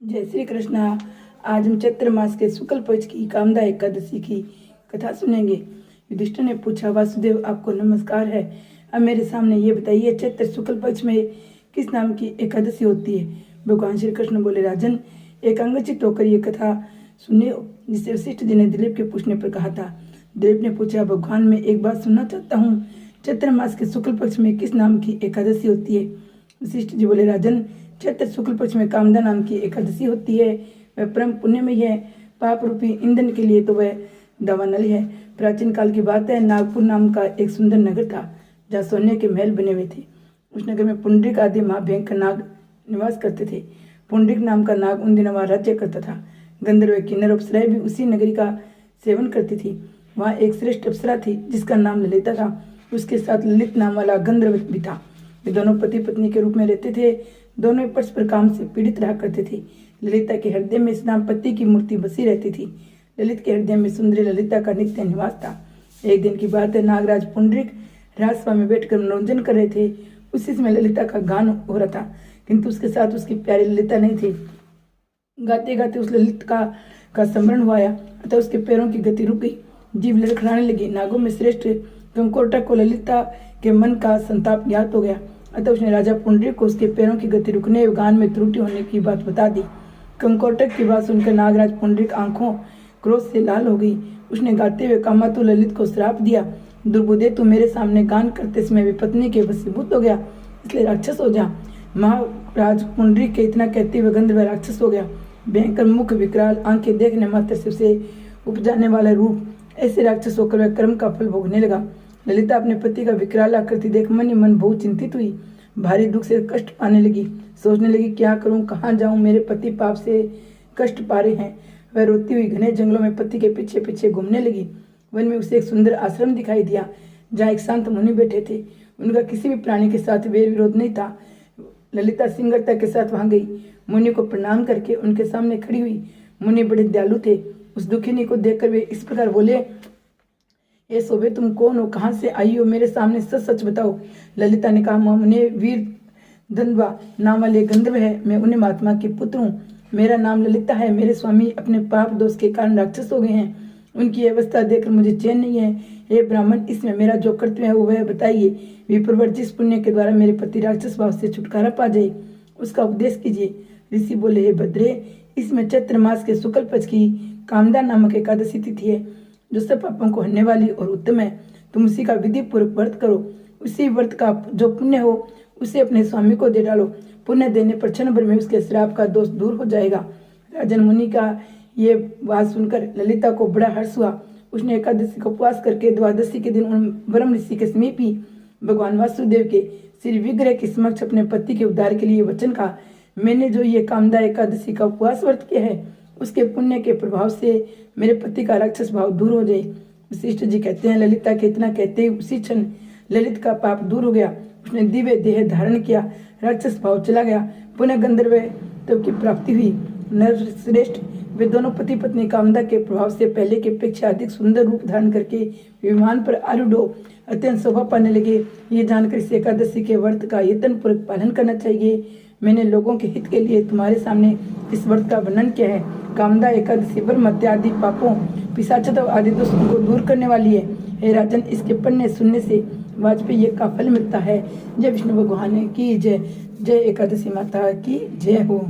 जय श्री कृष्णा। आज हम चैत्र मास के शुक्ल पक्ष की कामदा एकादशी की कथा सुनेंगे। युधिष्ठिर ने पूछा, वासुदेव आपको नमस्कार है। अब मेरे सामने ये बताइए, चैत्र शुक्ल पक्ष में किस नाम की एकादशी होती है। भगवान श्री कृष्ण बोले, राजन, एकांगचित होकर ये कथा सुनिए, जिसे वशिष्ठ जी ने दिलीप के पूछने पर कहा था। दिलीप ने पूछा, भगवान मैं एक बात सुनना चाहता हूँ, चैत्र मास के शुक्ल पक्ष में किस नाम की एकादशी होती है। वशिष्ठ जी बोले, राजन, चैत्र शुक्ल पक्ष में कामदा नाम की एकादशी होती है। वह परम पुण्य में है। पाप रूपी ईंधन के लिए तो वह दावानल है। प्राचीन काल की बात है, नागपुर नाम का एक सुंदर नगर था, जहाँ सोने के महल बने हुए थे। उस नगर में पुंडरीक आदि महाभयंकर नाग निवास करते थे। पुंडरीक नाम का नाग उन दिनों वहाँ राज्य करता था। गंधर्व किन्नर अप्सराएं भी उसी नगरी का सेवन करती थी। वहाँ एक श्रेष्ठ अप्सरा थी जिसका नाम ललिता था। उसके साथ ललित नाम वाला गंधर्व भी था। वे दोनों पति पत्नी के रूप में रहते थे। दोनों परस्पर काम से पीड़ित रहा करते थे। ललिता के हृदय में स्नाम पति की मूर्ति बसी रहती थी। ललित के हृदय में सुंदरी ललिता का नित्य निवास था। एक दिन की बात है, नागराज पुंडरीक राजसभा में बैठकर मनोरंजन कर रहे थे। उसी समय ललिता का गान हो रहा था, किंतु उसके साथ उसकी प्यारी ललिता नहीं थी। गाते गाते उस ललित का स्मरण हुआ, अतः उसके पैरों की गति रुक गई, जीभ लड़खड़ाने लगी। नागों में श्रेष्ठ कंकोटक को ललिता के मन का संताप ज्ञात हो गया, अतः उसने राजा पुंडरीक को उसके पैरों की गति रुकने एवं गान में त्रुटि होने की बात बता दी। कंकोटक की बात सुनकर नागराज पुंडरीक आंखों क्रोध से लाल हो गई। उसने गाते हुए कामातु ललित को श्राप दिया, दुर्बुदे, तू मेरे सामने गान करते समय विपत्नी के वशीभूत हो गया, इसलिए राक्षस हो जा। महाराज पुंडरीक के इतना कहते हुए गंधर्व राक्षस हो गया। भयंकर मुख, विकराल आंखें, देखने मात्र से उसे उपजाने वाला रूप, ऐसे राक्षस होकर वह कर्म का फल भोगने लगा। ललिता अपने पति का विकराल आकृति देख मन ही मन बहुत चिंतित हुई। भारी दुख से कष्ट पाने लगी। सोचने लगी, क्या करूं, कहाँ जाऊं, मेरे पति पाप से कष्ट पा रहे हैं। वह रोती हुई घने जंगलों में पति के पीछे पीछे घूमने लगी। वन में उसे एक सुंदर आश्रम दिखाई दिया, जहाँ एक शांत मुनि बैठे थे। उनका किसी भी प्राणी के साथ वेर विरोध नहीं था। ललिता सिंगरता के साथ वहां गई। मुनि को प्रणाम करके उनके सामने खड़ी हुई। मुनि बड़े दयालु थे। उस दुखिनी को देखकर वे इस प्रकार बोले, ये शोभे, तुम कौन हो, कहाँ से आई हो, मेरे सामने सच सच बताओ। ललिता ने कहा, मुझे वीर धनवा नाम वाले गंधर्व है, मैं उन्हें महात्मा की पुत्र हूँ। मेरा नाम ललिता है। मेरे स्वामी अपने पाप दोष के कारण राक्षस हो गए हैं। उनकी अवस्था देखकर मुझे चैन नहीं है। हे ब्राह्मण, इसमें मेरा जो कर्तव्य है वह बताइए। विप्रवर जिस पुण्य के द्वारा मेरे पति राक्षस भाव से छुटकारा पा जाए, उसका उपदेश कीजिए। ऋषि बोले, हे भद्रे, इसमें चैत्र मास के शुक्ल पक्ष की कामदा नामक एकादशी तिथि है, जो सब पापों को हरने वाली और उत्तम है। तुम उसी का विधि पूर्वक व्रत करो। उसी व्रत का जो पुण्य हो उसे अपने स्वामी को दे डालो। पुण्य देने पर क्षण भर में उसके श्राप का दोष दूर हो जाएगा। राजन मुनि का ये बात सुनकर ललिता को बड़ा हर्ष हुआ। उसने एकादशी का उपवास करके द्वादशी के दिन उन ब्रह्म ऋषि के समीप ही भगवान वासुदेव के श्री विग्रह के समक्ष अपने पति के उद्धार के लिए वचन कहा, मैंने जो ये कामदा एकादशी का उपवास व्रत किया है, उसके पुण्य के प्रभाव से मेरे पति का राक्षस भाव दूर हो जाए। वशिष्ठ जी कहते हैं, ललिता के इतना कहते ही उसी क्षण ललित का पाप दूर हो गया। उसने दिव्य देह धारण किया, राक्षस भाव चला गया, पुनः गंधर्व तब की प्राप्ति हुई। नरश्रेष्ठ वे दोनों पति पत्नी कामदा के प्रभाव से पहले की अपेक्षा अधिक सुंदर रूप धारण करके विमान पर आरूढ़ हो अत्यंत शोभा पाने लगे। ये जानकर इस एकादशी के व्रत का यत्न पूर्वक पालन करना चाहिए। मैंने लोगों के हित के लिए तुम्हारे सामने इस व्रत का वर्णन किया है। कामदा एकादशी ब्रह्म हत्या आदि पापों, पिशाचत्व आदि दोषों को दूर करने वाली है। हे राजन, इसके पढ़ने सुनने से वाजपेयी का फल मिलता है। जय विष्णु भगवान की जय। जय एकादशी माता की जय हो।